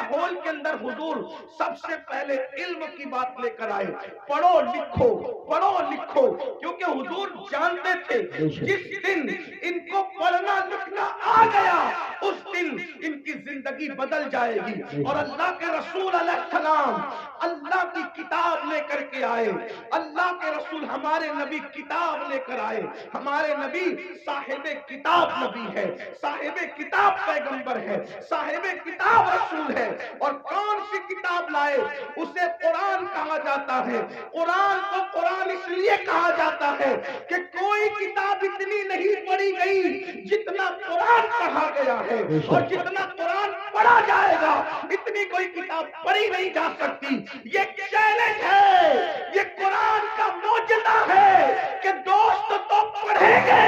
ماحول کے اندر حضور سب سے پہلے علم کی بات لے کر آئے. پڑھو لکھو پڑھو لکھو, کیونکہ حضور جانتے تھے جس دن ان کو پڑھنا لکھنا آ گیا اس دن ان کی زندگی بدل جائے گی. اور اللہ کے رسول علیہ السلام اللہ کی کتاب لے کر کے آئے. اللہ کے رسول ہمارے نبی کتاب لے کر آئے. ہمارے نبی صاحب کتاب نبی ہے, صاحب کتاب پیغمبر ہے, صاحب کتاب رسول ہے. اور کون سی کتاب لائے؟ اسے قرآن کہا جاتا ہے. قرآن کو قرآن اس لیے کہا جاتا ہے کہ کوئی کتاب اتنی نہیں پڑھی گئی جتنا قرآن پڑھا گیا ہے, اور جتنا قرآن پڑھا جائے گا اتنی کوئی کتاب پڑھی نہیں جا سکتی. یہ چیلنج ہے, یہ قرآن کا معجزہ ہے کہ دوست تو پڑھیں گے,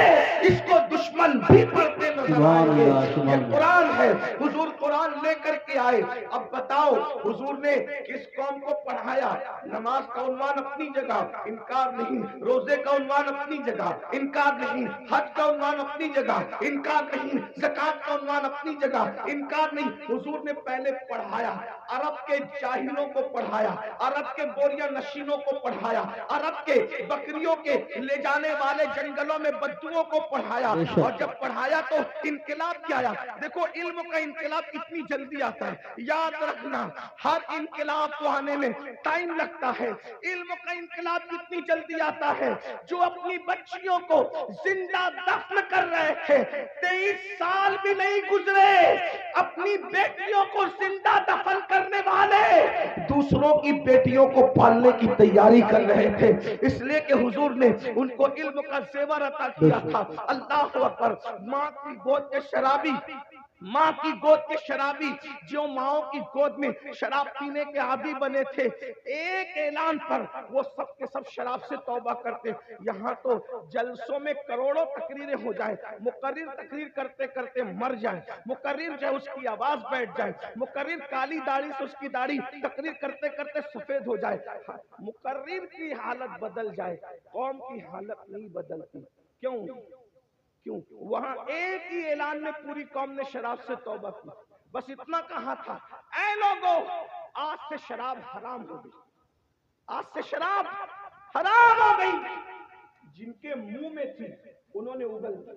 اس کو دشمن بھی پڑھتے نظر آئیں گے. یہ قرآن ہے. حضور قرآن لے کر کے آئے. اب بتاؤ حضور نے کس قوم کو پڑھایا؟ نماز کا عنوان اپنی جگہ, انکار نہیں. روزے کا عنوان اپنی جگہ, انکار نہیں. حج کا عنوان اپنی جگہ, انکار نہیں. زکات کا عنوان اپنی جگہ, انکار نہیں. حضور نے پہلے پڑھایا, عرب کے جاہلوں کو پڑھایا, عرب کے بوریا نشینوں کو پڑھایا, عرب کے بکریوں کے لے جانے والے جنگلوں میں بدوؤں کو پڑھایا. اور جب پڑھایا تو انقلاب کیا آیا؟ دیکھو علم کا انقلاب کتنی جلدی آتا ہے. یاد رکھنا ہر انقلاب کو آنے میں ٹائم لگتا ہے. علم کا انقلاب کتنی جلدی آتا ہے. جو اپنی بچیوں کو زندہ دفن کر رہے تھے 23 سال بھی نہیں گزرے, اپنی بیٹیوں کو زندہ دفن کرنے والے دوسروں کی بیٹیوں کو پالنے کی تیاری کر رہے تھے. اس لیے کہ حضور نے ان کو علم کا زیور عطا کیا تھا. اللہ اکبر. ماں کی گود کے شرابی, ماں کی گود کے شرابی جو ماؤں کی گود میں شراب پینے کے عادی بنے تھے, ایک اعلان پر وہ سب کے سب شراب سے توبہ کرتے. یہاں تو جلسوں میں کروڑوں تقریریں ہو جائیں, مقرر تقریر کرتے کرتے مر جائیں, مقرر جو اس کی آواز بیٹھ جائے, مقرر کالی داڑھی سے اس کی داڑھی تقریر کرتے کرتے سفید ہو جائے, مقرر کی حالت بدل جائے, قوم کی حالت نہیں بدلتی. کیوں؟ وہاں ایک ہی اعلان میں پوری قوم نے شراب سے توبہ کی. بس اتنا کہا تھا, اے لوگو آج سے شراب حرام ہو گئی, آج سے شراب حرام ہو گئی. جن کے منہ میں تھی انہوں نے اگل دی,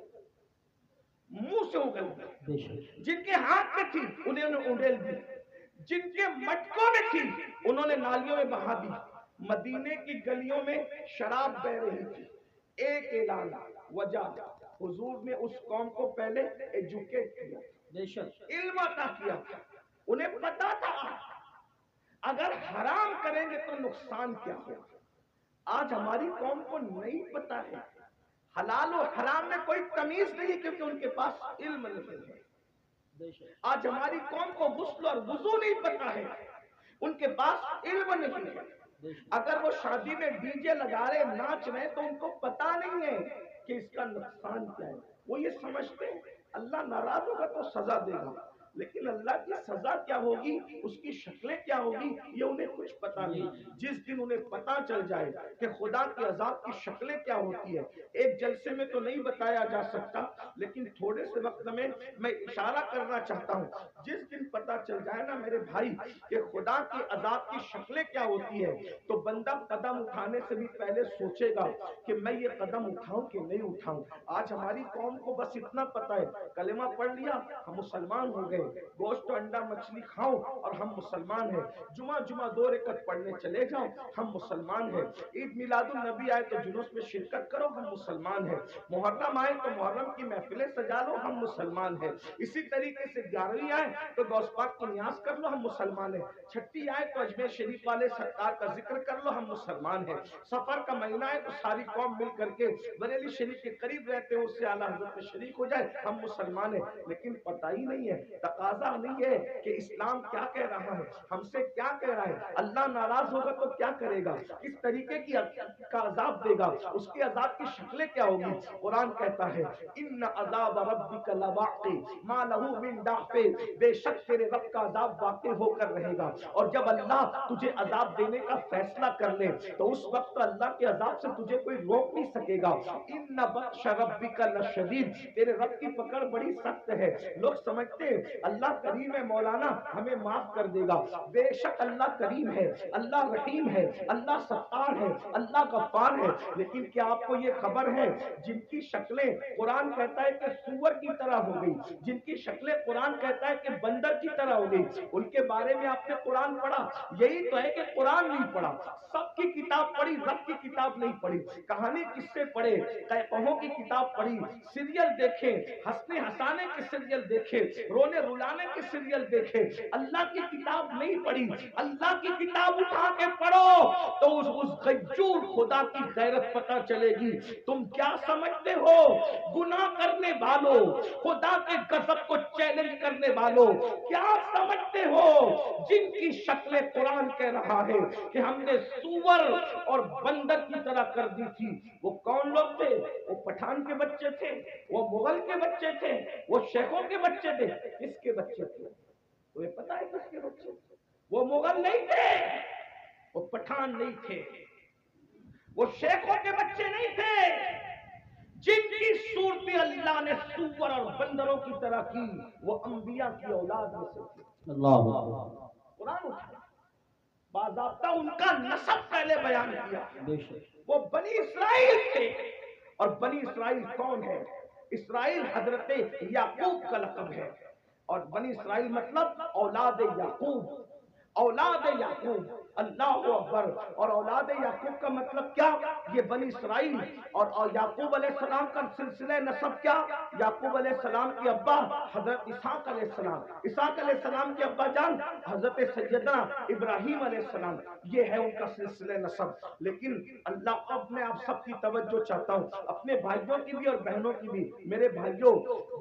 منہ سے اگل دی. جن کے ہاتھ میں تھی انہوں نے اڑیل دی, جن کے مٹکوں میں تھی انہوں نے نالیوں میں بہا دی. مدینے کی گلیوں میں شراب بہ رہی تھی. ایک اعلان, وجہ حضور نے اس قوم کو پہلے ایجوکیٹ کیا, علم عطا کیا. انہیں پتا تھا اگر حرام کریں گے تو نقصان کیا ہوگا. آج ہماری قوم کو نہیں پتا ہے, حلال و حرام میں کوئی تمیز نہیں کیونکہ ان کے پاس علم نہیں ہے. آج ہماری قوم کو غسل اور وضو نہیں پتا ہے, ان کے پاس علم نہیں ہے. اگر وہ شادی میں ڈی جے لگا رہے ناچ رہے تو ان کو پتا نہیں ہے کہ اس کا نقصان کیا ہے. وہ یہ سمجھتے ہیں اللہ ناراض ہوگا تو سزا دے گا, لیکن اللہ کی سزا کیا ہوگی, اس کی شکلیں کیا ہوگی, یہ انہیں کچھ پتا نہیں. جس دن انہیں پتا چل جائے کہ خدا کے عذاب کی شکلیں کیا ہوتی ہے, ایک جلسے میں تو نہیں بتایا جا سکتا, لیکن تھوڑے سے وقت میں اشارہ کرنا چاہتا ہوں. جس دن پتا چل جائے نا میرے بھائی کہ خدا کے عذاب کی شکلیں کیا ہوتی ہے, تو بندہ قدم اٹھانے سے بھی پہلے سوچے گا کہ میں یہ قدم اٹھاؤں کہ نہیں اٹھاؤں. آج ہماری قوم کو بس اتنا پتا ہے, کلمہ پڑھ لیا ہم مسلمان ہو گئے, گوشت انڈا مچھلی کھاؤ اور ہم مسلمان ہیں, جمعہ 2 رکعت پڑھنے چلے جاؤ ہم مسلمان ہیں, عید میلاد النبی آئے تو جلوس میں شرکت کرو ہم مسلمان ہیں, محرم آئے تو محرم کی محفلیں سجا لو ہم مسلمان ہیں, اسی طریقے سے 11ویں آئے تو غوث پاک کی نیاز کر لو ہم مسلمان ہیں, چھٹی آئے تو اجمیر شریف والے سرکار کا ذکر کر لو ہم مسلمان ہیں, سفر کا مہینہ ہے تو ساری قوم مل کر کے بریلی شریف کے قریب رہتے ہیں اس سے اعلیٰ حضرت میں شریک ہو جائے ہم مسلمان ہیں. لیکن پتہ ہی نہیں ہے, تقاضا نہیں ہے کہ اسلام کیا کہہ رہا ہے, ہم سے کیا کہہ رہا ہے, اللہ ناراض ہوگا تو کیا کرے گا, کس طریقے کی کا عذاب دے گا, اس کے عذاب کی شکلیں کیا ہوگی. قرآن کہتا ہے ان عذاب ربک لواقع ما لہ من دافع, بے شک تیرے رب کا عذاب واقع ہو کر رہے گا. اور جب اللہ تجھے عذاب دینے کا فیصلہ کر لے تو اس وقت اللہ کے عذاب سے تجھے کوئی روک نہیں سکے گا. ان بطش ربک لشدید, تیرے رب کی پکڑ بڑی سخت ہے. لوگ سمجھتے ہیں اللہ کریم ہے مولانا ہمیں معاف کر دے گا، بے شک اللہ کریم ہے، اللہ رحیم ہے، اللہ ستار ہے، اللہ غفار ہے، لیکن کیا آپ کو یہ خبر ہے جن کی شکلیں قرآن کہتا ہے کہ سور کی طرح ہو گئی، جن کی شکلیں قرآن کہتا ہے کہ بندر کی طرح ہو گئی، ان کے بارے میں آپ نے قرآن پڑھا؟ یہی تو ہے کہ قرآن نہیں پڑھا، سب کی کتاب پڑھی، رب کی کتاب نہیں پڑھی، کہانی کس سے پڑھے، قہقہوں کی کتاب پڑھی، سیریل دیکھے، ہنسنے ہنسانے کے سیریل دیکھے، رونے رلانے کے سیریل دیکھے، اللہ کی کتاب نہیں پڑھی۔ اللہ کی کتاب اٹھا کے پڑھو تو اس غیور خدا کی غیرت پتہ چلے گی۔ تم کیا سمجھتے ہو گناہ کرنے والوں، خدا کے غضب کو چیلنج کرنے والوں، کیا سمجھتے ہو جن کی شکلیں قرآن کہہ رہا ہے کہ ہم نے سور اور بندر کی طرح کر دی تھی، وہ کون لوگ تھے؟ وہ پٹھان کے بچے تھے، وہ مغل کے بچے تھے، وہ شیخوں کے بچے تھے، کس کے بچے تھے؟ تمہیں پتا ہے کس کے بچے تھے؟ وہ مغل نہیں تھے، وہ پٹھان نہیں تھے، وہ شیخوں کے بچے نہیں تھے، جن کی صورتیں اللہ نے سور اور بندروں کی طرح کی وہ انبیاء کی اولاد میں سے تھے۔ اللہ قرآن اٹھا باضابطہ ان کا نسب پہلے بیان کیا، وہ بنی اسرائیل تھے۔ اور بنی اسرائیل کون ہے؟ اسرائیل حضرت یعقوب کا لقب ہے، اور بنی اسرائیل مطلب اولاد یعقوب، اولاد یعقوب، اللہ اکبر۔ اور اولاد یعقوب کا مطلب کیا؟ یہ بنی اسرائیل اور یعقوب علیہ السلام کا سلسلہ نسب کیا؟ یعقوب علیہ السلام کے ابا حضرت اسحاق علیہ السلام، اسحاق علیہ السلام کے ابا جان حضرت سیدنا ابراہیم علیہ السلام، یہ ہے ان کا سلسلہ نسب۔ لیکن اللہ، اب میں آپ سب کی توجہ چاہتا ہوں، اپنے بھائیوں کی بھی اور بہنوں کی بھی۔ میرے بھائیوں،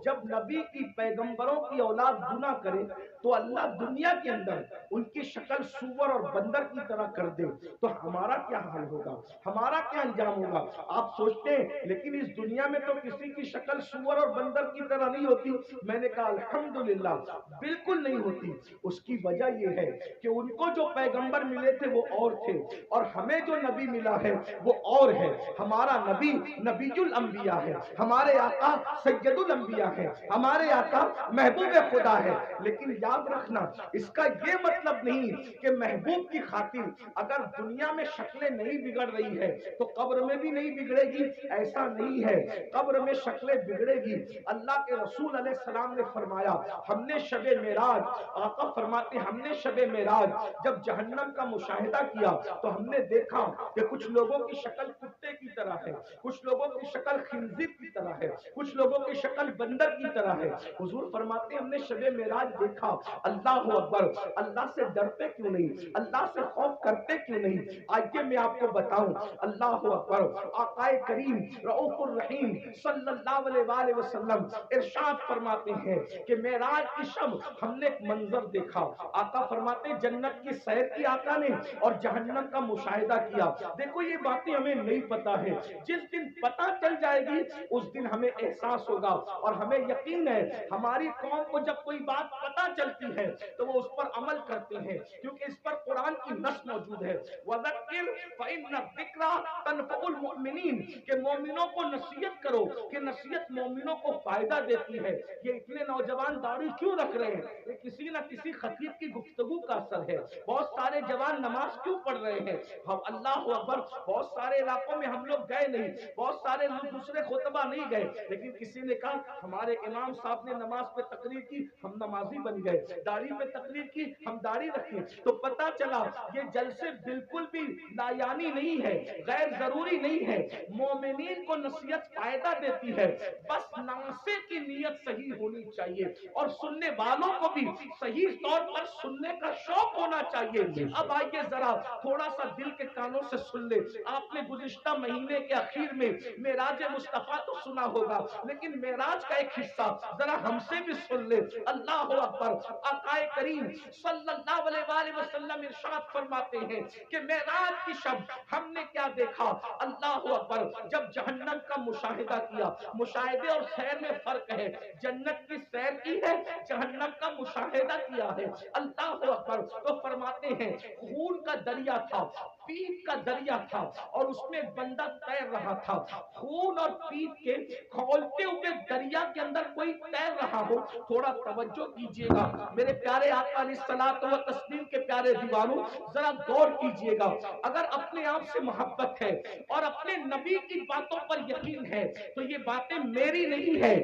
جب نبی کی پیغمبروں کی اولاد گناہ کرے تو اللہ دنیا کے اندر ان کی شکل سور اور بندر کی طرح کر دے تو ہمارا کیا حال ہوگا، ہمارا کیا انجام ہوگا؟ آپ سوچتے ہیں لیکن اس دنیا میں تو کسی کی شکل سور اور بندر کی طرح نہیں ہوتی۔ میں نے کہا الحمدللہ بالکل نہیں ہوتی۔ اس کی وجہ یہ ہے کہ ان کو جو پیغمبر ملے تھے وہ اور تھے، اور ہمیں جو نبی ملا ہے وہ اور ہے۔ ہمارا نبی نبی الانبیاء ہے، ہمارے آقا سید الانبیاء ہے، ہمارے آقا محبوب خدا ہے۔ لیکن یاد رکھنا اس کا یہ مطلب نہیں کہ محبوب کی خاطر اگر دنیا میں شکلیں نہیں بگڑ رہی ہے تو قبر میں بھی نہیں بگڑے گی، ایسا نہیں ہے۔ قبر میں شکلیں بگڑے گی۔ اللہ کے رسول علیہ السلام نے فرمایا، ہم نے شب معراج، آقا فرماتے ہم نے شب معراج جب جہنم کا مشاہدہ کیا تو ہم نے دیکھا کہ کچھ لوگوں کی شکل کتے کی طرح ہے، کچھ لوگوں کی شکل خنزیر کی طرح ہے، کچھ لوگوں کی شکل بندر کی طرح ہے۔ حضور فرماتے ہم نے شب معراج دیکھا، اللہ اکبر، اللہ سے ڈرتے کیوں نہیں، اللہ سے خوف کرتے کیوں نہیں؟ آئیے میں آپ کو بتاؤں، اللہ اکبر، آقا کریم رؤوف الرحیم صلی اللہ علیہ وآلہ وسلم ارشاد فرماتے ہیں کہ معراج کی شب ہم نے ایک منظر دیکھا۔ آقا فرماتے ہیں جنت کی سیر کی آقا نے اور جہنم کا مشاہدہ کیا۔ دیکھو یہ باتیں ہمیں نہیں پتا ہے، جس دن پتا چل جائے گی اس دن ہمیں احساس ہوگا اور ہمیں یقین ہے ہماری قوم کو جب کوئی بات پتا چلتی ہے تو وہ اس پر عمل کرتے ہیں، کیونکہ اس پر قرآن کی نص موجود ہے، وَذَكِّرْ فَإِنَّ الذِّكْرَىٰ تَنفَعُ الْمُؤْمِنِينَ، کہ مومنوں کو نصیحت کرو کہ نصیحت مومنوں کو فائدہ دیتی ہے۔ یہ اتنے نوجوان داڑھی کیوں رکھ رہے ہیں؟ یہ کسی نہ کسی خطیب کی گفتگو کا اثر ہے۔ بہت سارے جوان نماز کیوں پڑھ رہے ہیں؟ ہم اللہ اکبر، بہت سارے علاقوں میں ہم لوگ گئے نہیں، بہت سارے لوگ دوسرے خطبہ نہیں گئے، لیکن کسی نے کہا ہمارے امام صاحب نے نماز پہ تقریر کی ہم نمازی بن گئے، داڑھی پہ تقریر کی ہم داڑھی رکھیں، تو پتا چلا یہ جلسے بالکل بھی لایانی نہیں ہے، غیر ضروری نہیں ہے۔ مومنین کو نصیحت فائدہ دیتی ہے، بس ناصح کی نیت صحیح ہونی چاہیے اور سننے والوں کو بھی صحیح طور پر سننے کا شوق ہونا چاہیے۔ اب آئیے ذرا تھوڑا سا دل کے کانوں سے سن لے۔ آپ نے گزشتہ مہینے کے اخیر میں معراج مصطفیٰ تو سنا ہوگا، لیکن معراج کا ایک حصہ ذرا ہم سے بھی سن لے۔ اللہ اکبر، آقا کریم صلی اللہ علیہ وآلہ وسلم ارشاد فرماتے ہیں کہ معراج کی شب ہم نے کیا دیکھا؟ اللہ اکبر، جب جہنم کا مشاہدہ کیا۔ مشاہدے اور سیر میں فرق ہے، جنت کی سیر کی ہے، جہنم کا مشاہدہ کیا ہے۔ اللہ اکبر، تو فرماتے ہیں خون کا دریا تھا، پیپ کا دریا تھا اور اس میں بندہ تیر رہا تھا. خون اور پیپ کے کھولتے ہوئے دریا کے اندر کوئی تیر رہا ہو, تھوڑا توجہ کیجئے گا میرے پیارے آقا علیہ الصلوۃ والتسلیم کے پیارے دیوانوں, ذرا غور کیجئے گا. اگر اپنے آپ سے محبت ہے اور اپنے نبی کی باتوں پر یقین ہے تو یہ باتیں میری نہیں ہے,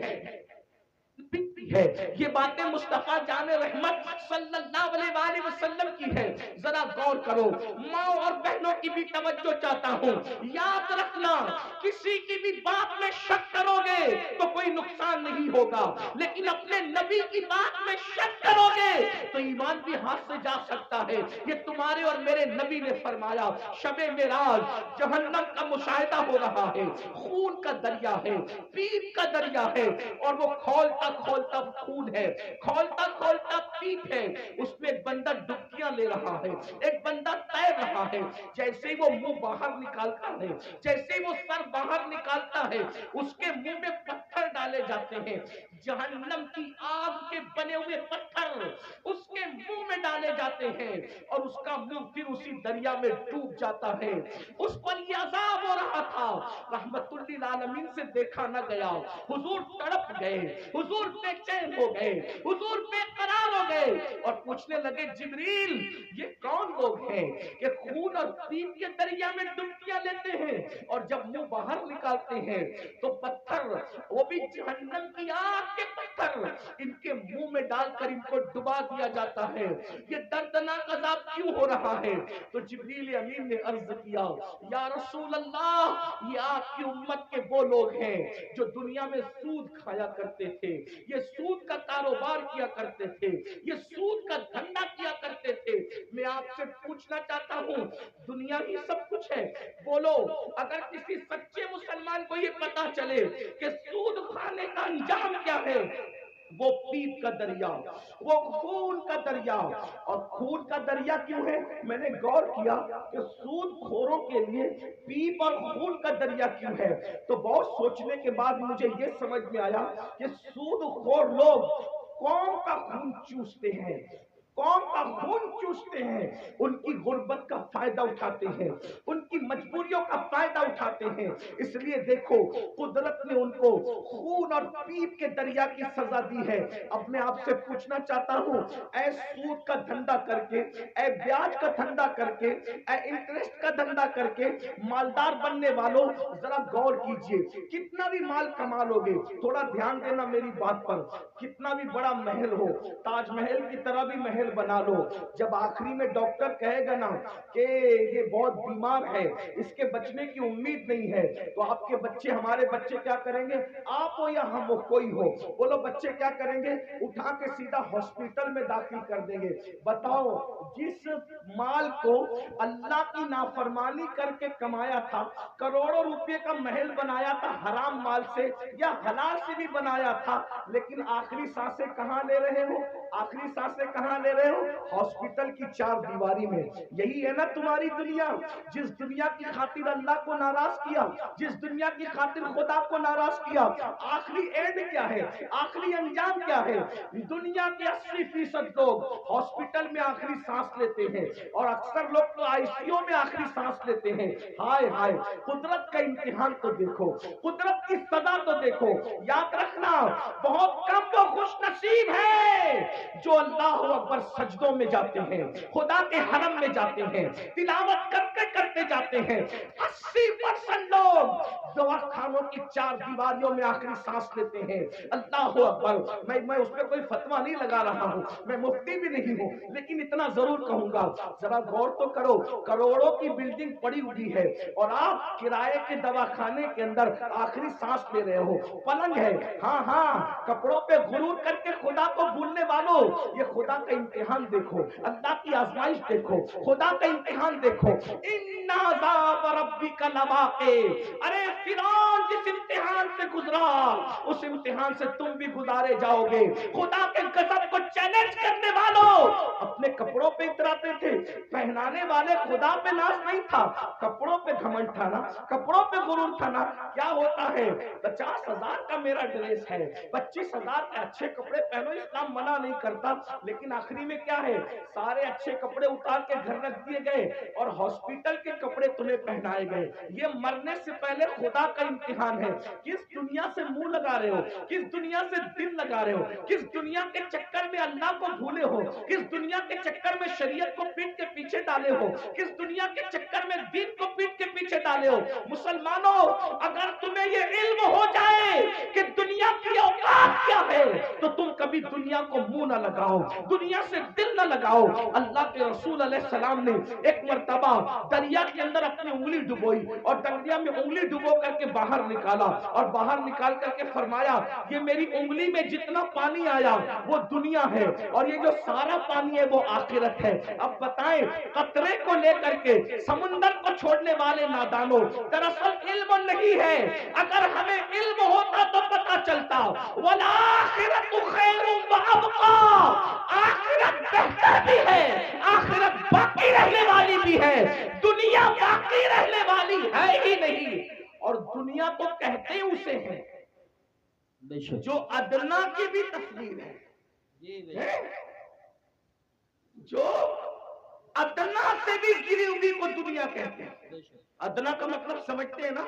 یہ باتیں مصطفیٰ جان رحمت صلی اللہ علیہ وآلہ وسلم کی ہے. ذرا غور کرو, ماں اور بہنوں کی بھی توجہ چاہتا ہوں. یاد رکھنا, کسی کی بھی بات میں شک کرو گے تو کوئی نقصان نہیں ہوگا, لیکن اپنے نبی کی بات میں شک کرو گے تو ایمان بھی ہاتھ سے جا سکتا ہے. یہ تمہارے اور میرے نبی نے فرمایا. شب معراج جہنم کا مشاہدہ ہو رہا ہے, خون کا دریا ہے, پیپ کا دریا ہے, اور وہ کھولتا کھولتا خون ہے, کھولتا کھولتا پیپ ہے. اس میں ایک بندہ ڈبکیاں لے رہا ہے, ایک بندہ تیر رہا ہے. جیسے ہی وہ منہ باہر نکالتا ہے, جیسے ہی وہ سر باہر نکالتا ہے, اس کے منہ میں پتھر ڈالے جاتے ہیں. جہنم کی آگ کے بنے ہوئے پتھر اس کے منہ میں ڈالے جاتے ہیں اور اس کا منہ پھر اسی دریا میں ڈوب جاتا ہے. اس پر یہ عذاب ہو رہا تھا, رحمت للعالمین سے دیکھا نہ گیا. حضور تڑپ گئے, حضور بے چین ہو گئے, حضور بے قرار ہو گئے اور پوچھنے لگے جبریل یہ کون لوگ ہیں کہ خون اور پیپ کے دریا میں ڈبکیاں لیتے ہیں اور جب منہ باہر نکالتے ہیں تو پتھر, وہ بھی جہنم کی آگ کے پتھر, ان کے منہ میں ڈال کر ان کو ڈبا دیا جاتا ہے. یہ دردناک عذاب کیوں ہو رہا ہے؟ تو جبریل امین نے عرض کیا یا رسول اللہ, یہ آپ کی امت کے وہ لوگ ہیں جو دنیا میں سود کھایا کرتے تھے, یہ سود کا کاروبار کیا کرتے تھے, یہ سود کا دھندا کیا کرتے تھے. میں آپ سے پوچھنا چاہتا ہوں, دنیا ہی سب کچھ ہے, بولو اگر کسی سچے مسلمان کو یہ پتا چلے کہ سود کھانے کا انجام کیا ہے, وہ پیپ کا دریا, وہ خون کا دریا. اور خون کا دریا کیوں ہے؟ میں نے غور کیا کہ سود خوروں کے لیے پیپ اور خون کا دریا کیوں ہے, تو بہت سوچنے کے بعد مجھے یہ سمجھ میں آیا کہ سود خور لوگ قوم کا خون چوستے ہیں, قوم کا خون چوستے ہیں, ان کی غربت کا فائدہ اٹھاتے ہیں, ان کی مجبوریوں کا فائدہ اٹھاتے ہیں. اس لیے دیکھو قدرت نے ان کو خون اور پیپ کے دریا کی سزا دی ہے. اب میں آپ سے پوچھنا چاہتا ہوں, اے سود کا دھندا کر کے, اے بیاج کا دھندا کر کے, اے انٹرسٹ کا دھندا کر کے مالدار بننے والوں, ذرا غور کیجئے, کتنا بھی مال کما لو گے, تھوڑا دھیان دینا میری بات پر, کتنا بھی بڑا محل ہو, تاج محل کی طرح بھی محل بنا لو, جب آخری میں ڈاکٹر کہے گا نا کہ یہ بہت بیمار ہے, اس کے بچنے کی امید نہیں ہے, تو آپ کے بچے, ہمارے بچے کیا کریں گے؟ آپ ہو یا ہم ہو, کوئی ہو, بولو بچے کیا کریں گے؟ اٹھا کے سیدھا ہاسپٹل میں داخل کر دیں گے. بتاؤ, جس مال کو اللہ کی نافرمانی کر کے کمایا تھا, کروڑوں روپے کا محل بنایا تھا حرام مال سے یا حلال سے بھی بنایا تھا, لیکن آخری سانسیں کہاں لے رہے ہو؟ آخری سانسیں کہاں لے رہے ہو؟ ہاسپٹل کی چار دیواری میں. یہی ہے نا تمہاری دنیا, جس دنیا کی خاطر اللہ کو ناراض کیا, جس دنیا کی خاطر خدا کو ناراض کیا, آخری اینڈ کیا ہے, آخری انجام کیا ہے؟ دنیا کے 80% لوگ ہاسپٹل میں آخری سانس لیتے ہیں اور اکثر لوگ تو آئی سی یو میں آخری سانس لیتے ہیں. ہائے ہائے, قدرت کا امتحان تو دیکھو, قدرت کی سزا تو دیکھو. یاد رکھنا, بہت کم وہ خوش نصیب ہے جو اللہ اکبر سجدوں میں جاتے ہیں, خدا کے حرم میں جاتے ہیں, تلاوت کرتے جاتے ہیں. 80% لوگ دواخانوں کی چار دیواریوں میں آخری سانس لیتے ہیں. اللہ اکبر. میں اس پہ کوئی فتویٰ نہیں لگا رہا ہوں, میں مفتی بھی نہیں ہوں, لیکن اتنا ضرور کہوں گا, ذرا غور تو کرو, کروڑوں کی بلڈنگ پڑی ہوئی ہے اور آپ کرائے کے دواخانے کے اندر آخری سانس لے رہے ہو. پلنگ ہے, ہاں ہاں, کپڑوں پہ غرور کر کے خدا کو بھولنے والوں, یہ خدا کا امتحان دیکھو, اللہ کی آزمائش دیکھو, خدا کا امتحان دیکھو. ان عذاب ربک لواقع. ارے فرعون جس امتحان سے گزرا اس امتحان سے تم بھی گزارے جاؤ گے. خدا کے غضب کو چیلنج کرنے والوں اپنے کپڑوں پہ اتراتے تھے. پہنانے والے خدا پہ ناز نہیں تھا, کپڑوں پہ گھمنڈ تھا نا, کپڑوں پہ غرور تھا نا. کیا ہوتا ہے 50,000 کا میرا ڈریس ہے, 25,000 کے اچھے کپڑے پہنو, اسلام منع نہیں کرتا, لیکن آخری میں کیا ہے سارے اچھے کپڑے اتار کے گھر رکھ دیے گئے اور ہاسپٹل کے کپڑے تمہیں پہنائے گئے. یہ مرنے سے پہلے خدا کا امتحان ہے. کس دنیا سے منہ لگا رہے ہو, کس دنیا سے دل لگا رہے ہو, کس دنیا کے چکر میں اللہ کو بھولے ہو, کس دنیا کے چکر میں شریعت کو پیٹ کے پیچھے ڈالے ہو, کس دنیا کے چکر میں دین کو پیٹ کے پیچھے ڈالے ہو. مسلمانوں اگر تمہیں یہ علم ہو جائے کہ دنیا کی اوقات کیا ہے تو تم کبھی دنیا کو منہ نہ لگاؤ, دنیا سے دل نہ لگاؤ. اللہ کے رسول علیہ السلام نے ایک مرتبہ دریا کے اندر اپنی انگلی ڈبوئی اور دریا میں انگلی ڈبو کر کے باہر نکالا اور باہر نکال کر کے فرمایا یہ میری انگلی میں جتنا پانی آیا وہ دنیا ہے اور یہ جو سارا پانی ہے وہ آخرت ہے. اب بتائیں قطرے کو لے کر کے سمندر کو چھوڑنے والے نادانوں, دراصل علم نہیں ہے. اگر ہمیں علم ہوتا تو پتا چلتا والآخرت خیر وابقا, آخرت بہتر بھی ہے, آخرت باقی رہنے والی بھی ہے, دنیا باقی رہنے والی ہے ہی نہیں. اور دنیا تو کہتے اسے ہیں جو ادنا کی بھی تصویر ہے, جو ادنا سے بھی گری ہوئی کو دنیا کہتے ہیں. ادنا کا مطلب سمجھتے ہیں نا,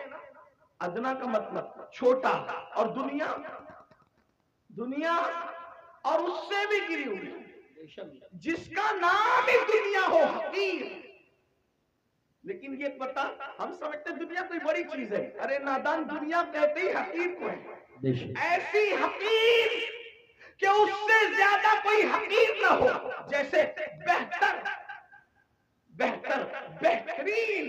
ادنا کا مطلب چھوٹا, اور دنیا دنیا اور اس سے بھی گری ہوئی, جس کا نام ہی دنیا ہو حقیر. لیکن یہ پتا ہم سمجھتے دنیا کوئی بڑی چیز ہے. ارے نادان دنیا کہتے ہی حقیر کو ہے, ایسی حقیر کہ اس سے زیادہ کوئی حقیر نہ ہو. جیسے بہتر, بہتر, بہترین,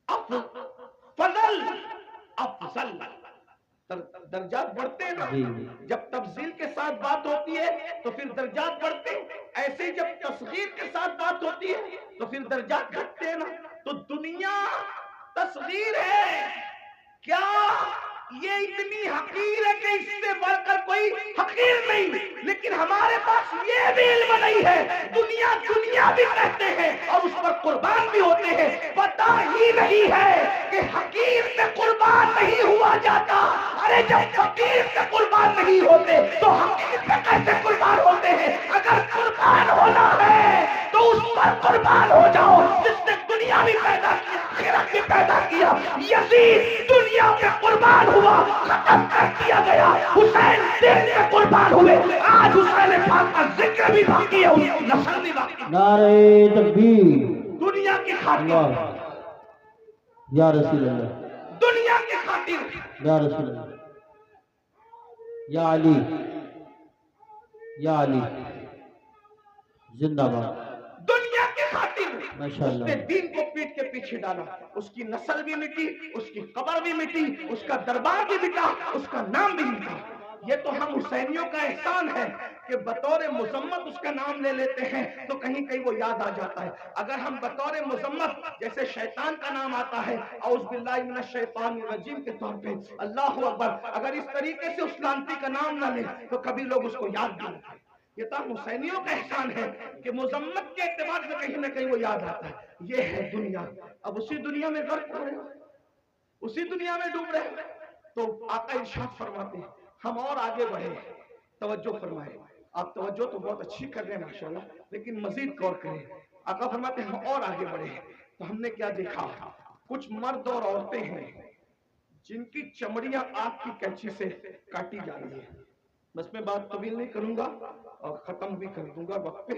افضل, افضل, درجات بڑھتے ہیں نا. جب تفضیل کے ساتھ بات ہوتی ہے تو پھر درجات بڑھتے ہیں, ایسے جب تصغیر کے ساتھ بات ہوتی ہے تو پھر درجات گھٹتے ہیں نا. تو دنیا تصغیر ہے کیا, یہ اتنی حقیر ہے کہ اس سے بڑھ کر کوئی حقیر نہیں. لیکن ہمارے پاس یہ بھی علم نہیں ہے, دنیا دنیا بھی کہتے ہیں اور اس پر قربان بھی ہوتے ہیں. پتہ ہی نہیں ہے کہ حقیر سے قربان نہیں ہوا جاتا. ارے جب حقیر سے قربان نہیں ہوتے تو حقیر سے کیسے قربان ہوتے ہیں؟ اگر قربان ہونا ہے تو اس پر قربان ہو جاؤ جس نے دنیا بھی پیدا کیا, آخرت بھی پیدا کیا. یزید دنیا میں قربان ہوا, ختم کر دیا گیا. حسین دین میں قربان ہوئے, آج حسین پاک کا ذکر بھی باقی ہے, نسل بھی باقی ہے. نعرہ تکبیر, دنیا کی خاطر, یا رسول اللہ, دنیا کی خاطر, یا رسول اللہ, یا علی, یا علی زندہ باد. دنیا کی خاطر ماشاءاللہ, اس نے دین کو پیٹ کے پیچھے ڈالا. اس کی نسل بھی مٹی, اس کی قبر بھی مٹی, اس کا دربار بھی مٹا, اس کا نام بھی مٹا. یہ تو ہم حسینیوں کا احسان ہے کہ بطور مذمت اس کا نام لے لیتے ہیں تو کہیں کہیں وہ یاد آ جاتا ہے. اگر ہم بطور مذمت جیسے شیطان کا نام آتا ہے اعوذ باللہ من الشیطان الرجیم کے طور پہ اللہ اکبر, اگر اس طریقے سے اس لعنتی کا نام نہ لیں تو کبھی لوگ اس کو یاد نہیں کرتے. یہ تو حسینیوں کا احسان ہے کہ مذمت کے اعتبار سے کہیں نہ کہیں وہ یاد آتا ہے. یہ ہے دنیا. اب اسی دنیا میں غرق ہو رہے ہیں, اسی دنیا میں ڈوب رہے ہیں. تو آقا ارشاد فرماتے ہیں ہم اور آگے بڑھے. توجہ فرمائے, آپ توجہ تو بہت اچھی کر رہے ہیں ماشاءاللہ, لیکن مزید غور کریں. آقا فرماتے ہیں ہم اور آگے بڑھے تو ہم نے کیا دیکھا, کچھ مرد اور عورتیں ہیں جن کی چمڑیاں آگ کی کینچی سے کاٹی جا رہی ہیں. بس میں بات طویل نہیں کروں گا اور ختم بھی کر دوں گا وقت پہ,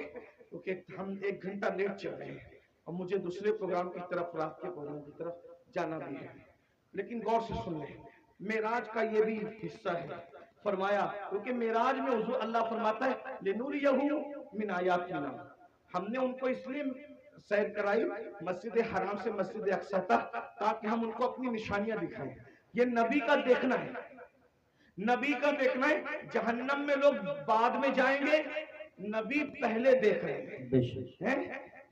کیونکہ ہم 1 گھنٹہ لیٹ چل رہے ہیں اور مجھے دوسرے پروگرام کی طرف, رات کے پروگرام کی طرف جانا بھی ہے. لیکن غور سے سن لیں, معراج کا یہ بھی حصہ ہے. فرمایا کیونکہ معراج میں حضور اللہ فرماتا ہے لِنُرِيَهُ مِنْ آیَاتِنَا, ہم نے ان کو اس لیے سیر کرائی مسجد حرام سے مسجد اقصی تک تاکہ ہم ان کو اپنی نشانیاں دکھائیں. یہ نبی کا دیکھنا ہے, نبی کا دیکھنا ہے. جہنم میں لوگ بعد میں جائیں گے, نبی پہلے دیکھ رہے ہیں.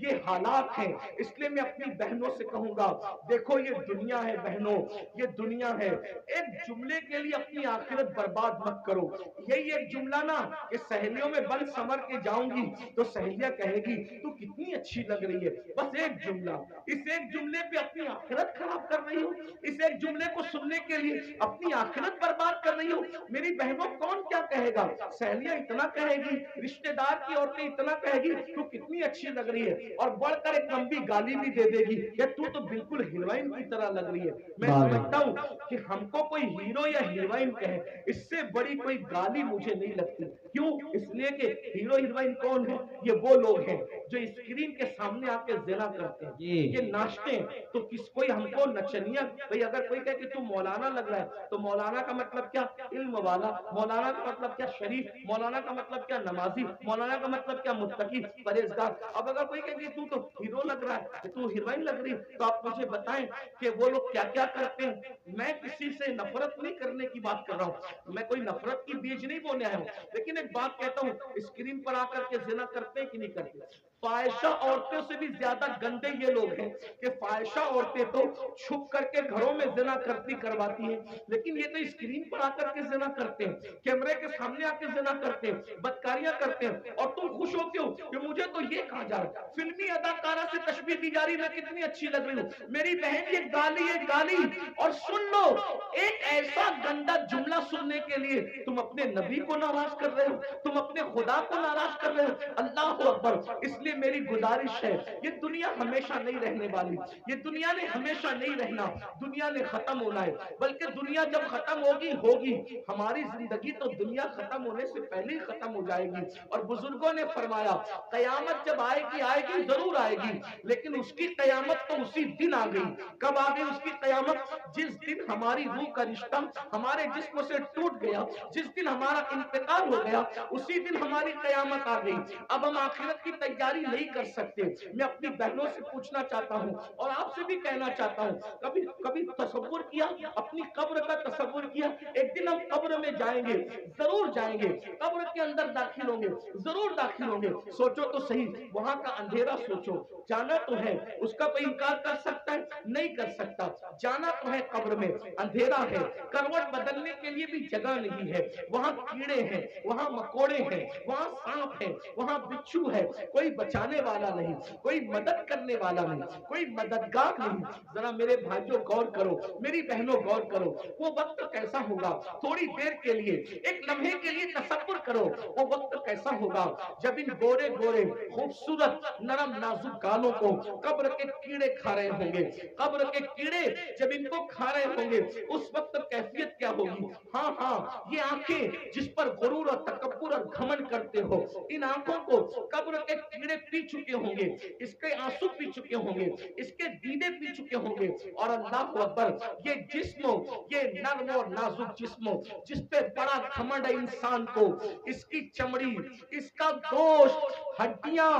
یہ حالات ہیں۔ اس لیے میں اپنی بہنوں سے کہوں گا، دیکھو یہ دنیا ہے بہنوں، یہ دنیا ہے، ایک جملے کے لیے اپنی آخرت برباد مت کرو۔ یہی ایک جملہ نا کہ سہیلیوں میں بند سمر کے جاؤں گی تو سہیلیاں کہے گی تو کتنی اچھی لگ رہی ہے، بس ایک جملہ، اس ایک جملے پہ اپنی آخرت خراب کر رہی ہو، اس ایک جملے کو سننے کے لیے اپنی آخرت برباد کر رہی ہو۔ میری بہنوں کون کیا کہے گا؟ سہیلیاں اتنا کہے گی، رشتہ دار کی عورتیں اتنا کہے گی تو کتنی اچھی لگ رہی ہے، اور بڑھ کر ایک لمبی گالی بھی دے دے گی کہ تو بالکل ہیروئن کی طرح لگ رہی ہے۔ میں سمجھتا ہوں کہ ہم کو کوئی ہیرو یا ہیروئن کہے، اس سے بڑی کوئی گالی مجھے نہیں لگتی۔ کیوں؟ اس لیے کہ ہیرو ہیروئن کون ہے؟ یہ وہ لوگ ہیں جو اسکرین کے سامنے آ کے زنا کرتے ہیں، یہ ناچتے ہیں، تو کس کوئی ہم کو نچنیا، بھئی اگر کوئی کہے کہ تو مولانا لگ رہا ہے تو مولانا کا مطلب کیا؟ علم والا۔ مولانا کا مطلب کیا؟ شریف۔ مولانا کا مطلب کیا؟ نمازی۔ مولانا کا مطلب کیا؟ متقی، پرہیزگار۔ اب اگر کوئی کہے کہ تو ہیرو لگ رہا ہے، تو ہیروئن لگ رہی ہے، تو آپ مجھے بتائیں کہ وہ لوگ کیا کیا کرتے ہیں۔ میں کسی سے نفرت نہیں کرنے کی بات کر رہا ہوں، میں کوئی نفرت کی بیج نہیں بولنے آیا ہوں، لیکن ایک بات کہتا ہوں، اسکرین پر آ کر کے زنا کرتے ہیں کہ نہیں کرتے؟ فاحشہ عورتوں سے بھی زیادہ گندے یہ لوگ ہیں کہ فاحشہ عورتیں تو چھپ کر کے گھروں میں زنا کرواتی ہیں، لیکن یہ تو اسکرین پر آ کر کے زنا کرتے ہیں، کیمرے کے سامنے آ کے زنا کرتے ہیں، بدکاریاں کرتے ہیں، اور تم خوش ہوتے ہو کہ مجھے تو یہ کہا جا رہا ہے، فلمی اداکارہ سے تشبیہ دی جا رہی، میں کتنی اچھی لگ رہی ہوں۔ میری بہن یہ گالی، اور سن لو، ایک ایسا گندا جملہ سننے کے لیے تم اپنے نبی کو ناراض کر رہے ہو، تم اپنے خدا کو ناراض کر رہے ہو۔ اللہ اکبر۔ اس لیے میری گزارش ہے، یہ دنیا ہمیشہ نہیں رہنے والی، یہ دنیا نے ہمیشہ نہیں رہنا، دنیا نے ختم ہونا ہے، بلکہ دنیا جب ختم ہوگی ہماری زندگی تو دنیا ختم ہونے سے پہلے ہی ختم ہو جائے گی۔ اور بزرگوں نے فرمایا قیامت جب آئے گی ضرور آئے گی، لیکن اس کی قیامت تو اسی دن آ گئی۔ کب آ گئی اس کی قیامت؟ جس دن ہماری روح کا رشتہ ہمارے جسم سے ٹوٹ گیا، جس دن ہمارا انتقال ہو گیا، اسی دن ہماری قیامت آ گئی۔ اب ہم آخرت کی تیاری نہیں کر سکتے۔ میں اپنی بہنوں سے پوچھنا چاہتا ہوں اور آپ سے بھی کہنا چاہتا ہوں، کبھی تصور کیا، اپنی قبر کا تصور کیا؟ ایک دن ہم قبر میں جائیں گے، ضرور جائیں گے، قبر کے اندر داخل ہوں گے، ضرور داخل ہوں گے۔ سوچو تو صحیح، وہاں کا اندھیرا سوچو، جانا تو ہے، اس کا کوئی انکار کر سکتا ہے؟ نہیں کر سکتا۔ جانا تو ہے قبر میں، اندھیرا ہے، کروٹ بدلنے کے لیے بھی جگہ نہیں ہے، وہاں کیڑے ہیں، وہاں مکوڑے ہیں، وہاں سانپ ہے، وہاں بچھو ہے، کوئی بچانے والا نہیں، کوئی مدد کرنے والا نہیں، کوئی مددگار نہیں۔ ذرا میرے بھائیوں غور کرو، میری بہنوں غور کرو، وہ وقت کیسا ہوگا؟ تھوڑی دیر کے لیے، ایک لمحے کے لیے تصور کرو، وہ وقت کیسا ہوگا جب ان گورے گورے خوبصورت نرم نازک گالوں کو قبر کے کیڑے کھا رہے ہوں گے، قبر کے کیڑے جب ان کو کھا رہے ہوں گے، اس وقت کیفیت کیا ہوگی؟ ہاں یہ آنکھیں جس پر غرور اور تکبر اور گھمنڈ کرتے ہو، ان آنکھوں کو قبر کے کیڑے پی چکے ہوں گے، اس کے آنسو پی چکے ہوں گے، اس کے دیدے پی چکے ہوں گے، اور اللہ اکبر، یہ جسم، یہ نرم اور نازک جسم جس پہ بڑا گھمنڈ ہے انسان کو، اس کی چمڑی، اس کا گوشت، ہڈیاں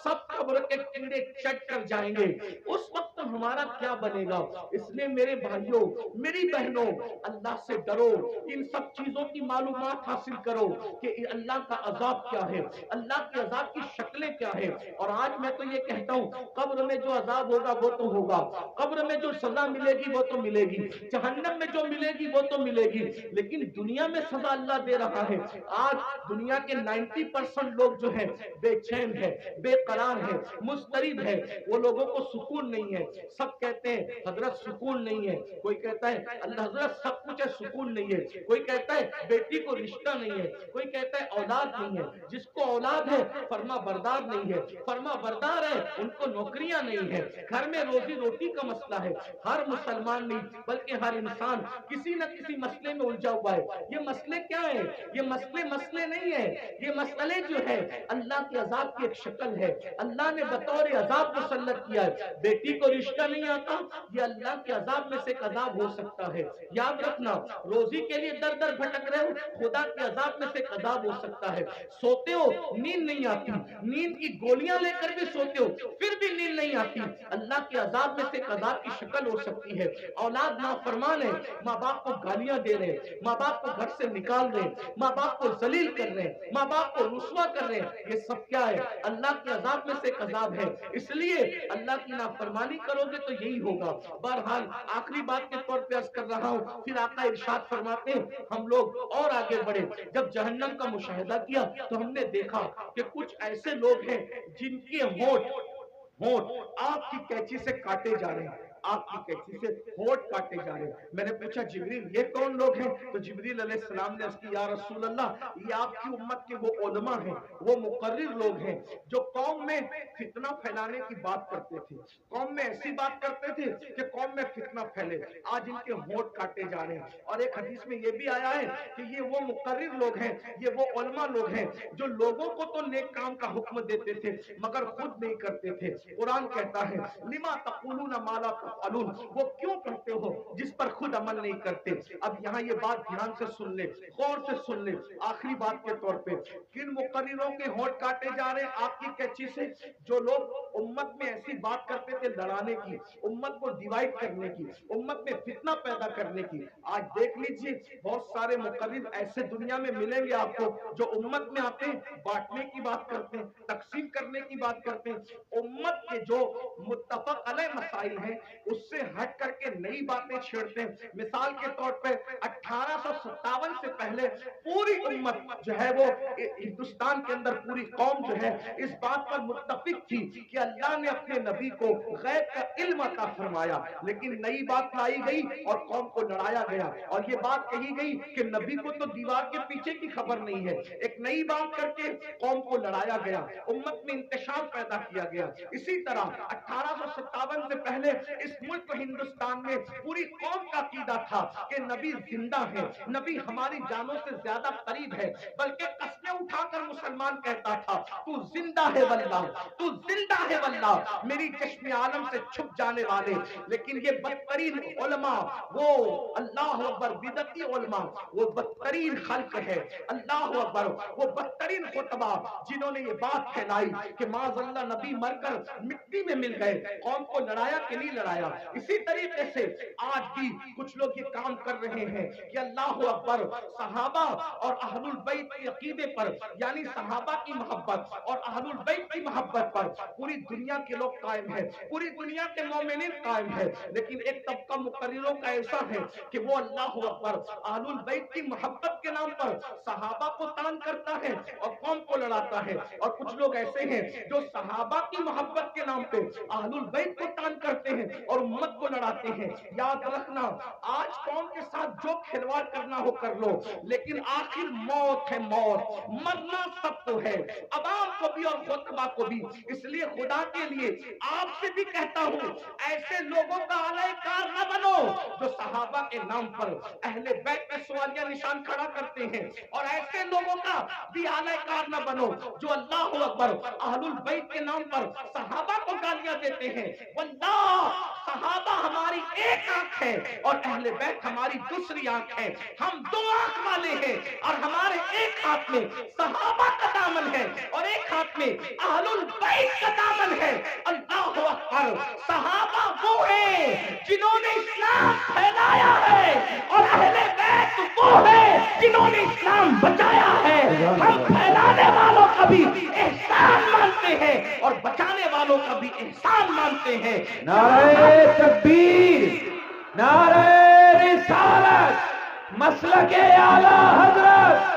سب قبر کے کیڑے چٹ کر جائیں گے۔ اس وقت ہمارا کیا بنے گا؟ اس لیے میرے بھائیوں، میری بہنوں، اللہ سے ڈرو، ان سب چیزوں کی معلومات حاصل کرو کہ اللہ کا عذاب کیا ہے، اللہ کے عذاب کی شکلیں کیا ہیں۔ اور آج میں تو یہ کہتا ہوں، قبر میں جو عذاب ہوگا وہ تو ہوگا، قبر میں جو سزا ملے گی وہ تو ملے گی، جہنم میں جو ملے گی وہ تو ملے گی، لیکن دنیا میں سزا اللہ دے رہا ہے۔ آج دنیا کے 90% لوگ جو ہیں بے چین ہے، بے قرار ہے، مضطرب ہے، وہ لوگوں کو سکون نہیں ہے۔ سب کہتے ہیں حضرت سکون نہیں ہے، کوئی کہتا ہے اللہ حضرت سب کچھ ہے سکون نہیں ہے، کوئی کہتا ہے بیٹی کو رشتہ نہیں ہے، کوئی کہتا ہے اولاد نہیں ہے، جس کو اولاد ہے فرما بردار نہیں ہے، فرما بردار ہے ان کو نوکریاں نہیں ہے، گھر میں روزی روٹی کا مسئلہ ہے۔ ہر مسلمان نہیں بلکہ ہر انسان کسی نہ کسی مسئلے میں الجھا ہوا ہے۔ یہ مسئلے کیا ہیں؟ یہ مسئلے نہیں ہیں، یہ مسئلے جو ہے اللہ کے عذاب کی ایک شکل ہے۔ اللہ نے بطور عذاب مسلط کیا ہے۔ بیٹی کو رشتہ نہیں آتا یہ اللہ کے عذاب میں سے ایک عذاب ہو سکتا ہے. یاد رکھنا روزی کے لیے در در بھٹک رہے ہو خدا کے عذاب میں سے ایک عذاب ہو سکتا ہے. سوتے ہو نیند نہیں آتی, نیند کی گولیاں لے کر بھی سوتے ہو پھر بھی نیند نہیں آتی, اللہ کے عذاب میں سے ایک عذاب کی شکل ہو سکتی ہے. اولاد نافرمان ہے, ماں باپ کو گالیاں دے رہے ہیں, ماں باپ کو گھر سے نکال رہے ہیں, ماں باپ کو ذلیل کر رہے ہیں, ماں باپ کو رسوا کر رہے ہیں, یہ سب کیا ہے؟ اللہ کے عذاب میں سے ایک عذاب ہے. اس لیے اللہ کی نافرمانی کرو گے تو یہی ہوگا. بہرحال آخری بات کے طور پہ عرض کر رہا ہوں, پھر آقا ارشاد فرماتے ہیں ہم لوگ اور آگے بڑھے. جب جہنم کا مشاہدہ کیا تو ہم نے دیکھا کہ کچھ ایسے لوگ ہیں جن کے ہونٹ آپ کی کینچی سے کاٹے جا رہے ہیں, آپ کی کینچی سے ہونٹ کاٹے جا رہے ہیں. میں نے پوچھا جبریل یہ کون لوگ ہیں؟ تو جبریل علیہ السلام نے عرض کی یا رسول اللہ یہ آپ کی امت کے وہ علماء ہیں, وہ مقرر لوگ ہیں جو قوم میں فتنہ پھیلانے کی بات کرتے تھے, قوم میں ایسی بات کرتے تھے کہ قوم میں فتنہ پھیلے. آج ان کے ہونٹ کاٹے جا رہے ہیں. اور ایک حدیث میں یہ بھی آیا ہے کہ یہ وہ مقرر لوگ ہیں, یہ وہ علماء لوگ ہیں جو لوگوں کو تو نیک کام کا حکم دیتے تھے مگر خود نہیں کرتے تھے. قرآن کہتا ہے لما تقولون ما لا تفعلون, وہ کیوں کہتے ہو جس پر خود عمل نہیں کرتے. اب یہاں یہ بات دھیان سے سن لے, غور سے سن لے. آخری بات کے طور پہ کن مقرروں کے ہونٹ کاٹے جا رہے ہیں آپ کی کینچی سے؟ جو لوگ امت میں ایسی بات کرتے تھے لڑانے کی, امت کو ڈیوائیڈ کرنے کی, امت میں فتنہ پیدا کرنے کی. آج دیکھ لیجئے بہت سارے مقرر ایسے دنیا میں ملیں گے آپ کو جو امت میں آتے ہیں بانٹنے کی بات کرتے ہیں, تقسیم کرنے کی بات کرتے ہیں. امت کے جو متفق علیہ مسائل ہیں اس سے ہٹ کر کے نئی باتیں چھیڑتے ہیں. مثال کے طور پہ 1857 سے پہلے پوری امت جو ہے وہ ہندوستان کے اندر پوری قوم جو ہے اس بات پر متفق تھی کہ اللہ نے اپنے نبی کو غیب کا علم عطا فرمایا, لیکن نئی بات لائی گئی اور قوم کو لڑایا گیا. اور یہ بات کہی گئی کہ نبی کو تو دیوار کے پیچھے کی خبر نہیں ہے, ایک نئی بات کر کے قوم کو لڑایا گیا, امت میں انتشار پیدا کیا گیا. اسی طرح 1857 سے پہلے اس ملک ہندوستان میں پوری قوم کا عقیدہ تھا کہ نبی زندہ ہے, نبی ہماری جانوں سے زیادہ قریب ہے, بلکہ قسمیں اٹھا کر مسلمان کہتا تھا تو زندہ ہے واللہ, تو زندہ ہے واللہ, میری چشم عالم سے چھپ جانے والے. لیکن یہ بدترین علماء, وہ اللہ اکبر بدعتی علماء, وہ بدترین خلق ہے, اللہ اکبر, وہ بدترین خطبہ جنہوں نے یہ بات پھیلائی کہ معاذ اللہ نبی مر کر مٹی میں مل گئے, قوم کو لڑایا کہ نہیں لڑایا. اسی طریقے سے آج بھی کچھ لوگ یہ کام کر رہے ہیں کہ اللہ اکبر صحابہ اور اہل البیت کے عقیدے پر, یعنی صحابہ کی محبت اور اہل البیت کی محبت پر پوری دنیا کے لوگ قائم ہیں, پوری دنیا کے مومنین قائم ہیں. لیکن ایک طبقہ مقرروں کا ایسا ہے کہ وہ اللہ اکبر اہل البیت کی محبت کے نام پر صحابہ کو تان کرتا ہے اور قوم کو لڑاتا ہے. اور کچھ لوگ ایسے ہیں جو صحابہ کی محبت کے نام پہ اہل البیت کو تان کرتے ہیں اور امت کو لڑاتے ہیں. یاد رکھنا آج قوم کے ساتھ جو کھلواڑ کرنا ہو کر لو, لیکن آخر موت ہے, موت, مرنا سب کو ہے, عوام کو بھی اور خطبہ کو بھی. اس لیے خدا کے لیے آپ سے بھی کہتا ہوں ایسے لوگوں کا علیہ کار نہ بنو جو صحابہ کے نام پر اہل بیت کے سوالیہ نشان کھڑا کرتے ہیں, اور ایسے لوگوں کا بھی علیہ کار نہ بنو جو اللہ اکبر اہل البیت کے نام پر صحابہ کو گالیاں دیتے ہیں. واللہ صحابہ ہماری ایک آنکھ ہے اور اہل بیت ہماری دوسری آنکھ ہے. ہم دو آنکھ والے ہیں اور ہمارے ایک ہاتھ میں صحابہ کا دامن ہے اور ایک ہاتھ میں اہل البیت کا دامن ہے. اللہ اکبر, صحابہ وہ ہیں جنہوں نے اسلام پھیلایا ہے اور اہل بیت وہ ہیں جنہوں نے اسلام بچایا ہے. ہم پھیلانے والوں کا بھی احسان مانتے ہیں اور بچانے والوں کا بھی احسان مانتے ہیں. نعرہ تکبیر, نعرہ رسالت, مسلک اعلی حضرت.